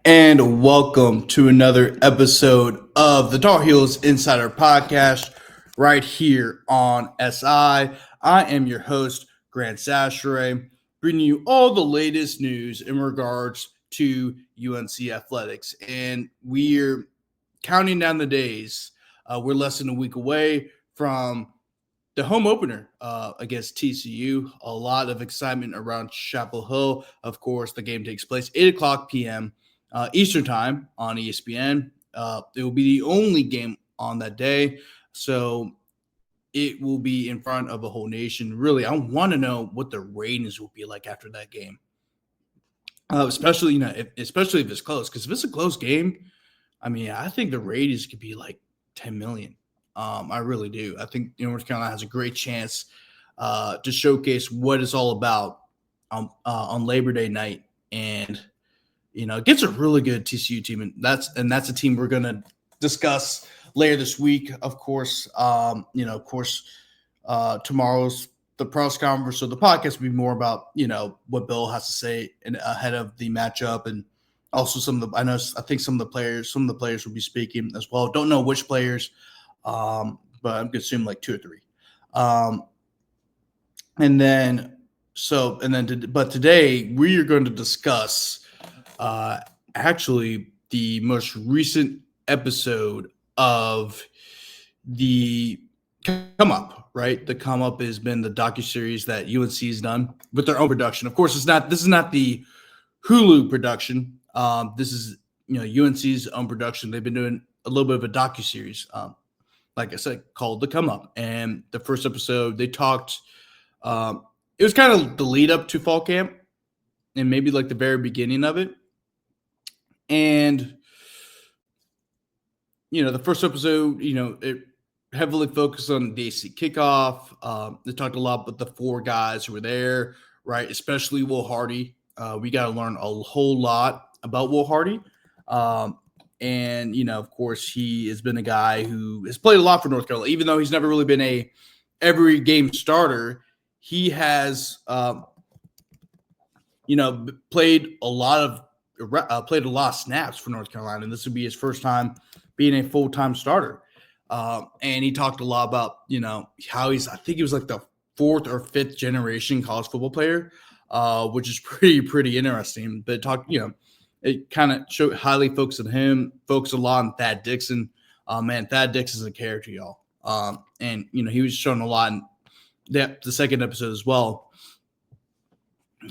And welcome to another episode of the Tar Heels Insider Podcast right here on SI. I am your host, Grant Chachere, bringing you all the latest news in regards to UNC athletics. And we're counting down the days. We're less than a week away from the home opener against TCU. A lot of excitement around Chapel Hill. Of course, the game takes place 8 o'clock p.m. Eastern Time on ESPN. It will be the only game on that day. So it will be in front of a whole nation. Really, I want to know what the ratings will be like after that game. Especially, especially if it's close. Because if it's a close game, I mean, I think the ratings could be like 10 million. I really do. I think North Carolina has a great chance to showcase what it's all about on Labor Day night, and it gets a really good TCU team, and that's a team we're going to discuss later this week. Of course, tomorrow's the press conference, so the podcast will be more about what Bill has to say ahead of the matchup, and also I think some of the players will be speaking as well. Don't know which players. But I'm going to assume like two or three. But today we are going to discuss actually the most recent episode of the Come Up, right? The Come Up has been the docuseries that UNC has done with their own production. Of course, this is not the Hulu production. This is UNC's own production. They've been doing a little bit of a docuseries. Like I said, called The Come Up. And the first episode, they talked, it was kind of the lead up to fall camp and maybe like the very beginning of it. And, the first episode, it heavily focused on the AC kickoff. They talked a lot about the four guys who were there, right? Especially Will Hardy. We got to learn a whole lot about Will Hardy. And, of course, he has been a guy who has played a lot for North Carolina. Even though he's never really been a every game starter, he has, played a lot of snaps for North Carolina. And this would be his first time being a full-time starter. And he talked a lot about, how I think he was like the fourth or fifth generation college football player, which is pretty interesting. But it kind of highly focused on him, focused a lot on Thad Dixon. Man, Thad Dixon is a character, y'all. And he was shown a lot in the second episode as well.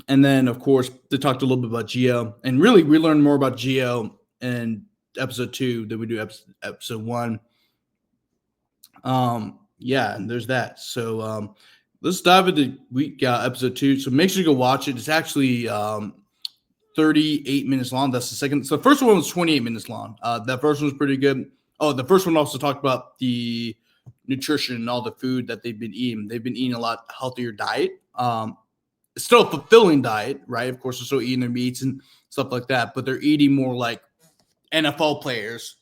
And then, of course, they talked a little bit about Gio. And really, we learned more about Gio in episode 2 than we do episode 1. And there's that. So let's dive into episode 2. So make sure you go watch it. It's actually 38 minutes long. That's the second. So the first one was 28 minutes long. That first one was pretty good. Oh, the first one also talked about the nutrition and all the food that they've been eating. They've been eating a lot healthier diet. It's still a fulfilling diet, right? Of course, they're still eating their meats and stuff like that, but they're eating more like NFL players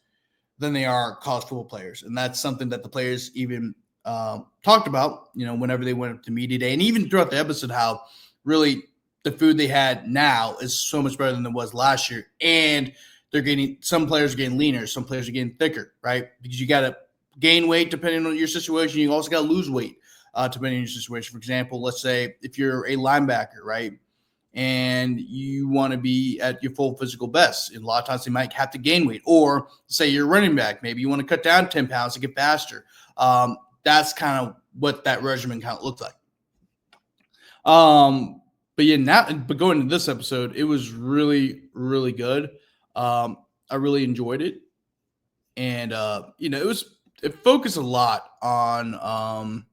than they are college football players. And that's something that the players even talked about, whenever they went up to media day. And even throughout the episode, how really – the food they had now is so much better than it was last year. And some players are getting leaner, some players are getting thicker, right? Because you got to gain weight depending on your situation. You also got to lose weight depending on your situation. For example, let's say if you're a linebacker, right? And you want to be at your full physical best. And a lot of times you might have to gain weight. Or say you're a running back. Maybe you want to cut down 10 pounds to get faster. That's kind of what that regimen kind of looked like. But going into this episode, it was really, really good. I really enjoyed it. And, it focused a lot on,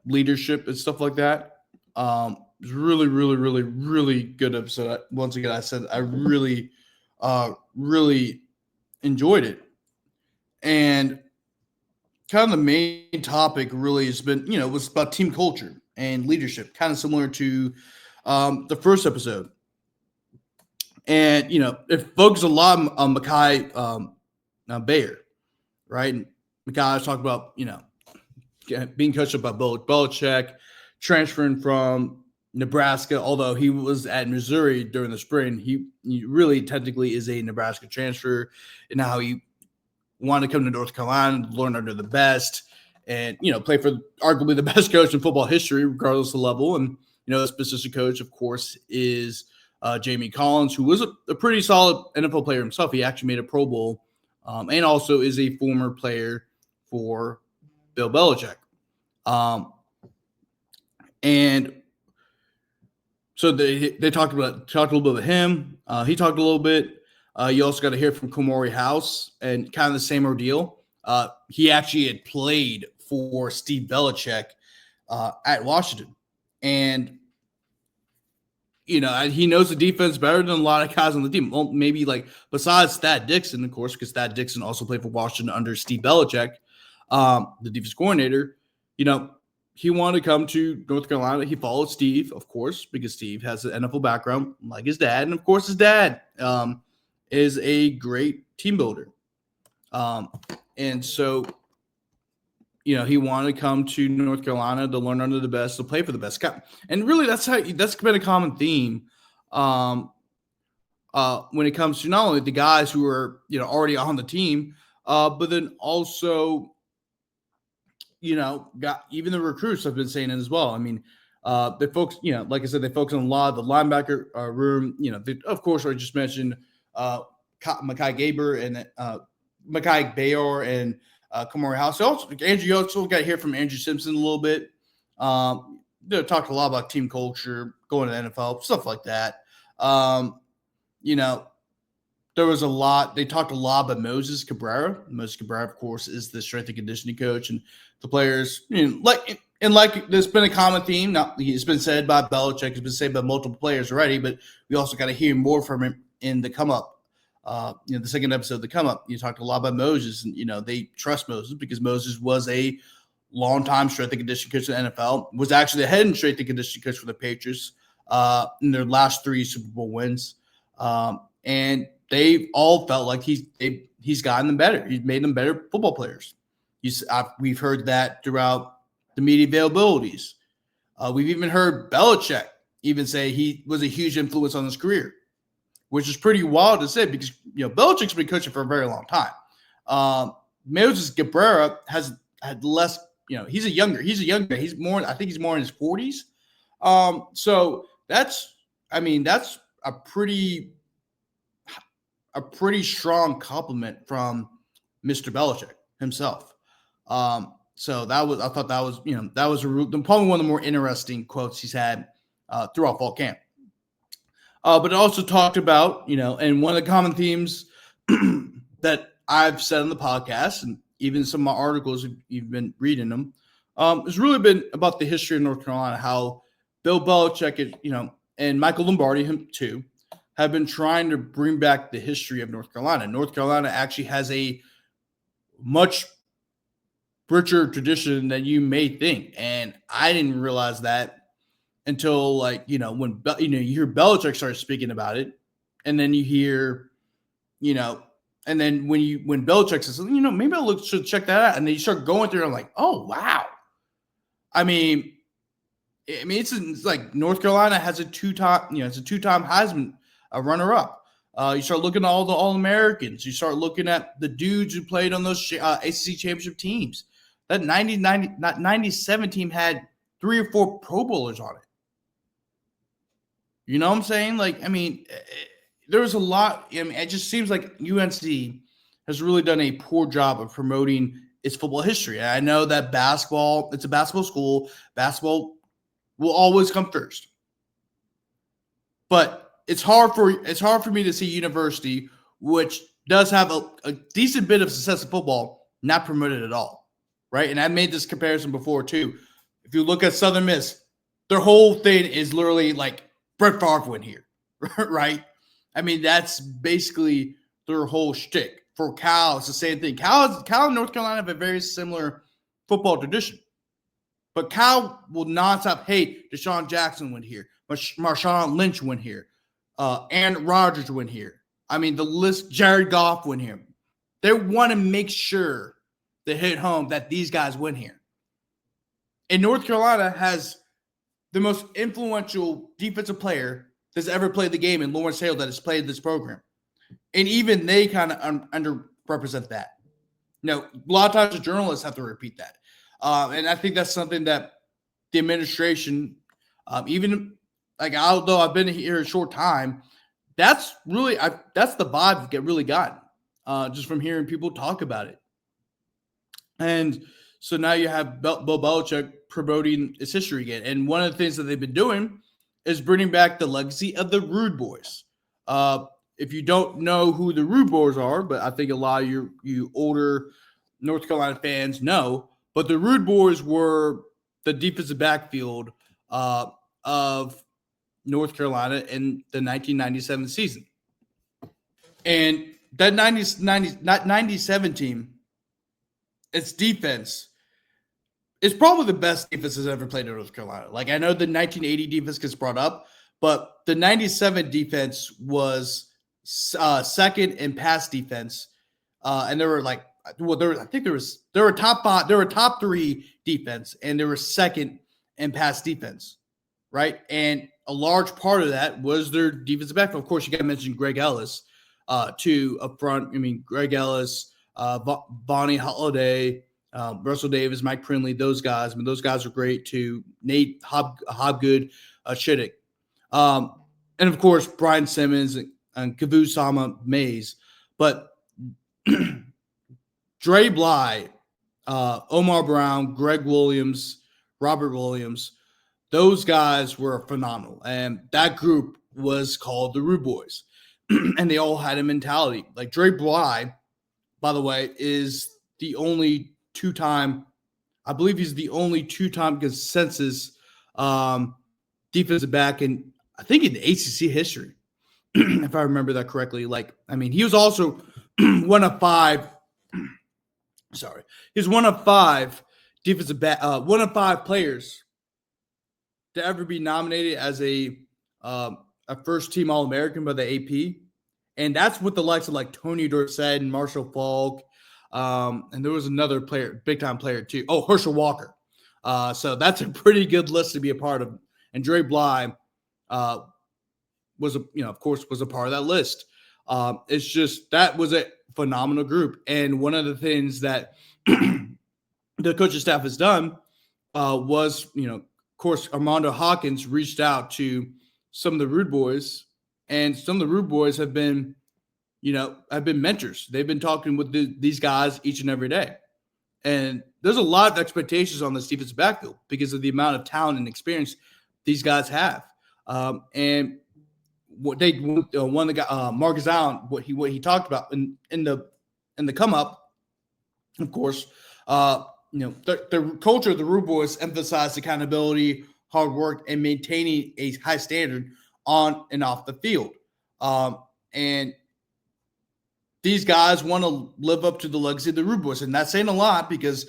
leadership and stuff like that. It was really, really, really, really good episode. Once again, I said I really, really enjoyed it. And kind of the main topic really has been, was about team culture and leadership, kind of similar to the first episode. And, it focused a lot on Mekhi Bayer, right? And Mekhi talked about, being coached up by Belichick, transferring from Nebraska, although he was at Missouri during the spring, he really technically is a Nebraska transfer, and how he wanted to come to North Carolina, learn under the best, and play for arguably the best coach in football history, regardless of the level. And this position coach, of course, is Jamie Collins, who was a pretty solid NFL player himself. He actually made a Pro Bowl, and also is a former player for Bill Belichick. And so they talked a little bit about him. He talked a little bit. You also got to hear from Kamari House, and kind of the same ordeal. He actually had played for Steve Belichick at Washington, and he knows the defense better than a lot of guys on the team. Well, maybe besides Thad Dixon, of course, because Thad Dixon also played for Washington under Steve Belichick, the defense coordinator. He wanted to come to North Carolina. He followed Steve, of course, because Steve has an NFL background like his dad. And, of course, his dad is a great team builder. And so, he wanted to come to North Carolina to learn under the best, to play for the best guy. And really, that's been a common theme when it comes to not only the guys who are, already on the team, but then also – got even the recruits have been saying it as well. I mean, they focus, like I said, they focus on a lot of the linebacker room. Of course, I just mentioned Mekhi Gaber and Mekhi Bayor and Kamari House. So you also got to hear from Andrew Simpson a little bit. They talked a lot about team culture, going to the NFL, stuff like that. There was a lot. They talked a lot about Moses Cabrera. Moses Cabrera, of course, is the strength and conditioning coach, and the players, like there's been a common theme. Now, it's been said by Belichick, it's been said by multiple players already, but we also got to hear more from him in the come up. The second episode of the come up, you talked a lot about Moses, and they trust Moses because Moses was a longtime strength and conditioning coach in the NFL. Was actually the head and strength and conditioning coach for the Patriots in their last 3 Super Bowl wins, and they all felt like he's gotten them better. He's made them better football players. We've heard that throughout the media availabilities. We've even heard Belichick even say he was a huge influence on his career, which is pretty wild to say because Belichick's been coaching for a very long time. Moses Cabrera has had less. He's a younger. He's more. I think he's more in his 40s. So that's a pretty strong compliment from Mr. Belichick himself. So I thought that was probably one of the more interesting quotes he's had throughout fall camp. But it also talked about, and one of the common themes that I've said on the podcast, and even some of my articles, if you've been reading them, has really been about the history of North Carolina, how Bill Belichick, and Michael Lombardi, him too, have been trying to bring back the history of North Carolina. North Carolina actually has a much richer tradition than you may think. And I didn't realize that until when you hear Belichick start speaking about it, and then you hear, and then when Belichick says, maybe I should check that out, and then you start going through, and I'm like, oh wow. I mean, it's like North Carolina has a two-time Heisman runner-up. You start looking at all the All-Americans. You start looking at the dudes who played on those ACC championship teams. That 97 team had 3 or 4 Pro Bowlers on it. You know what I'm saying? There was a lot. It just seems like UNC has really done a poor job of promoting its football history. And I know that it's a basketball school. Basketball will always come first. But it's hard for me to see university, which does have a decent bit of success in football, not promoted at all, right? And I made this comparison before too. If you look at Southern Miss, their whole thing is literally like Brett Favre went here, right? That's basically their whole shtick. For Cal, it's the same thing. Cal and North Carolina have a very similar football tradition. But Cal will nonstop, hey, Deshaun Jackson went here. Marshawn Lynch went here. Aaron Rodgers went here. The list, Jared Goff went here. They want to make sure they hit home that these guys went here. And North Carolina has the most influential defensive player that's ever played the game in Lawrence Hale that has played this program. And even they kind of underrepresent that. A lot of times the journalists have to repeat that. And I think that's something that the administration, even like although I've been here a short time, that's the vibe that get really gotten just from hearing people talk about it. And so now you have Bill Belichick promoting his history again. And one of the things that they've been doing is bringing back the legacy of the Rude Boys. If you don't know who the Rude Boys are, but I think a lot of you older North Carolina fans know, but the Rude Boys were the defensive backfield of North Carolina in the 1997 season. And that 97 team, its defense is probably the best defense that's ever played in North Carolina. Like, I know the 1980 defense gets brought up, but the 97 defense was second in pass defense. And there were there were top three defense, and there were second in pass defense, right? And a large part of that was their defensive backfield. Of course, you got to mention Greg Ellis, too, up front. I mean, Greg Ellis, Bonnie Holiday, Russell Davis, Mike Prinley, those guys. I mean, those guys are great too. Nate Hobgood, Shiddick. And of course, Brian Simmons and Kavu Sama Mays. But Dre Bly, Omar Brown, Greg Williams, Robert Williams, those guys were phenomenal. And that group was called the Rude Boys. And they all had a mentality. Like Dre Bly, by the way, is the only two-time consensus defensive back in, I think, in the ACC history, if I remember that correctly. Like, I mean, he was also one of five defensive back, one of five players to ever be nominated as a first-team All-American by the AP. And that's with the likes of like Tony Dorsett and Marshall Falk. And there was another player, big-time player too. Oh, Herschel Walker. So that's a pretty good list to be a part of. And Dre Bly was a part of that list. It's just that was a phenomenal group. And one of the things that the coaching staff has done was, of course, Armando Hawkins reached out to some of the Rude Boys, and some of the Rude Boys have been mentors. They've been talking with these guys each and every day. And there's a lot of expectations on this defensive backfield because of the amount of talent and experience these guys have. And what they one of the guy, Marcus Allen, what he talked about in the come up, of course, the culture of the Rude Boys emphasized accountability, hard work, and maintaining a high standard on and off the field. And these guys want to live up to the legacy of the Rude Boys. And that's saying a lot because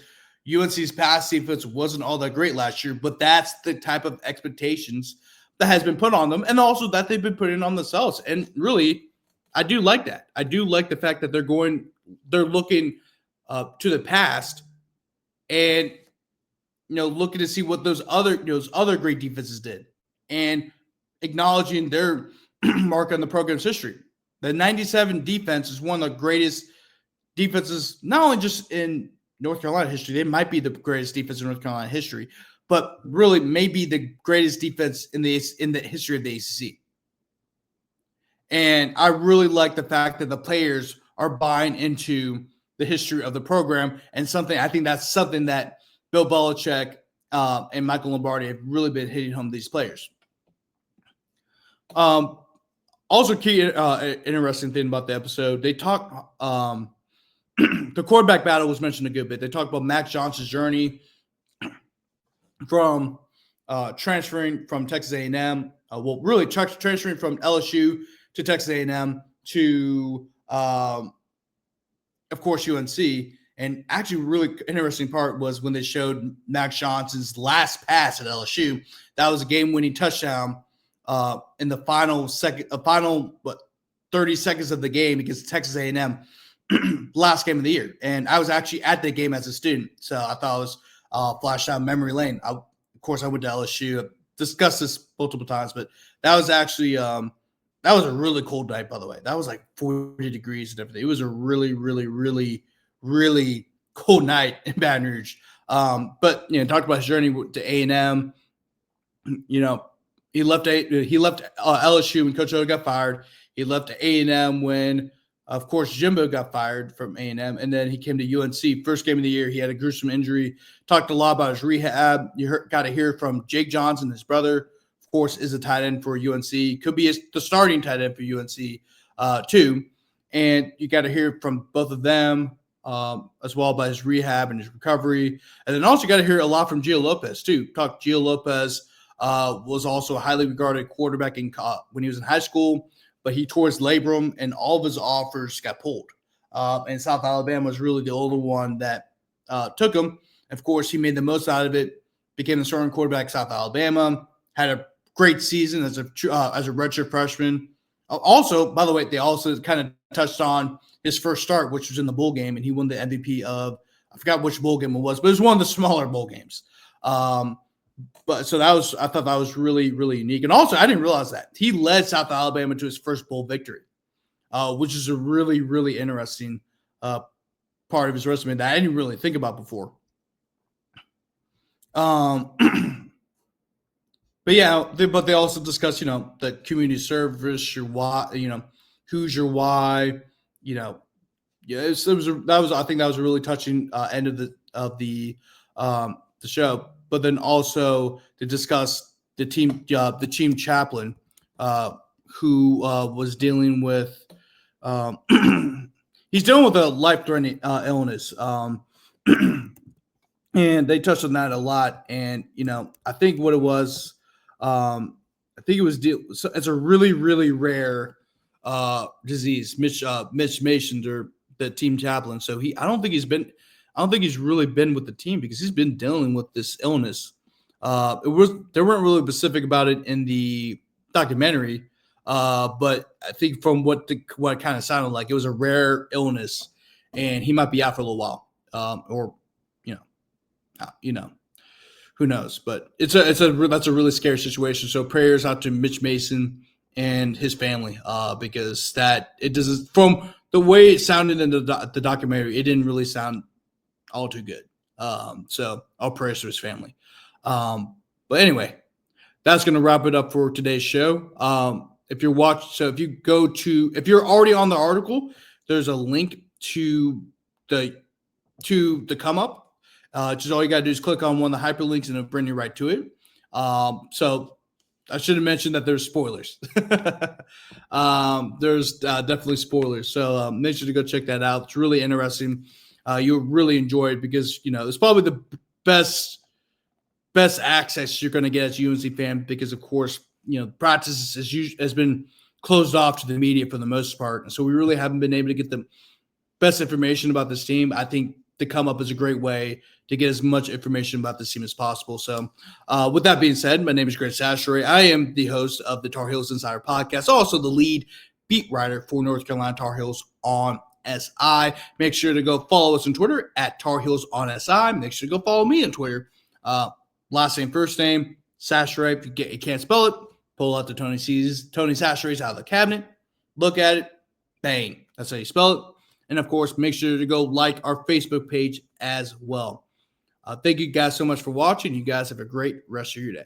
UNC's pass defense wasn't all that great last year, but that's the type of expectations that has been put on them, and also that they've been putting on themselves. And really, I do like that. I do like the fact that they're looking to the past and looking to see what those other great defenses did and acknowledging their mark on the program's history. The 97 defense is one of the greatest defenses, not only just in North Carolina history, they might be the greatest defense in North Carolina history, but really maybe the greatest defense in the history of the ACC. And I really like the fact that the players are buying into the history of the program, and I think that's something that Bill Belichick and Michael Lombardi have really been hitting home these players. Also, key interesting thing about the episode, they talk the quarterback battle was mentioned a good bit. They talked about Max Johnson's journey from transferring from Texas A&M, transferring from LSU to Texas A&M to, of course, UNC. And actually, really interesting part was when they showed Max Johnson's last pass at LSU. That was a game-winning touchdown in the final 30 seconds of the game against Texas A&M, last game of the year. And I was actually at that game as a student, so I thought it was flash down memory lane. Of course, I went to LSU. discussed this multiple times, but that was actually that was a really cold night, by the way. That was like 40 degrees and everything. It was a really, really, really, really cold night in Baton Rouge. But talked about his journey to A&M. He left LSU when Coach O got fired. He left A&M when, of course, Jimbo got fired from A&M, and then he came to UNC. First game of the year, he had a gruesome injury. Talked a lot about his rehab. Got to hear from Jake Johnson, his brother, of course, is a tight end for UNC. Could be the starting tight end for UNC too. And you got to hear from both of them as well about his rehab and his recovery. And then also got to hear a lot from Gio Lopez too. Gio Lopez was also a highly regarded quarterback when he was in high school, but he tore his labrum and all of his offers got pulled. And South Alabama was really the only one that took him. Of course, he made the most out of it, became the starting quarterback at South Alabama, had a great season as a redshirt freshman. Also, by the way, they also kind of touched on his first start, which was in the bowl game, and he won the MVP of, I forgot which bowl game it was, but it was one of the smaller bowl games. But so I thought that was really, really unique. And also, I didn't realize that he led South Alabama to his first bowl victory, which is a really, really interesting part of his resume that I didn't really think about before. But yeah, they also discuss, the community service, your why, who's your why, yeah, I think that was a really touching end of the show. But then also to discuss the team chaplain who was dealing with he's dealing with a life-threatening illness. And they touched on that a lot. And, I think what it was, it's a really, really rare disease. Mitch Mason, the team chaplain. So I don't think he's really been with the team because he's been dealing with this illness. They weren't really specific about it in the documentary, but I think from what it kind of sounded like, it was a rare illness, and he might be out for a little while, or who knows? But that's a really scary situation. So prayers out to Mitch Mason and his family, because it doesn't, from the way it sounded in the documentary, it didn't really sound all too good. So all prayers to his family. But anyway, that's going to wrap it up for today's show. If you're already on the article, there's a link to the come up. Just all you got to do is click on one of the hyperlinks and it'll bring you right to it. So I should have mentioned that there's spoilers. There's definitely spoilers. So make sure to go check that out. It's really interesting. You'll really enjoy it because, it's probably the best access you're going to get as a UNC fan because, of course, practice has been closed off to the media for the most part. And so we really haven't been able to get the best information about this team. I think the come up is a great way to get as much information about this team as possible. So with that being said, my name is Grant Chachere. I am the host of the Tar Heels Insider Podcast, also the lead beat writer for North Carolina Tar Heels on SI. Make sure to go follow us on Twitter at Tar Heels on SI. Make sure to go follow me on Twitter. Last name, first name, Chachere. If you can't spell it, pull out the Tony Chachere's out of the cabinet, look at it, bang. That's how you spell it. And, of course, make sure to go like our Facebook page as well. Thank you guys so much for watching. You guys have a great rest of your day.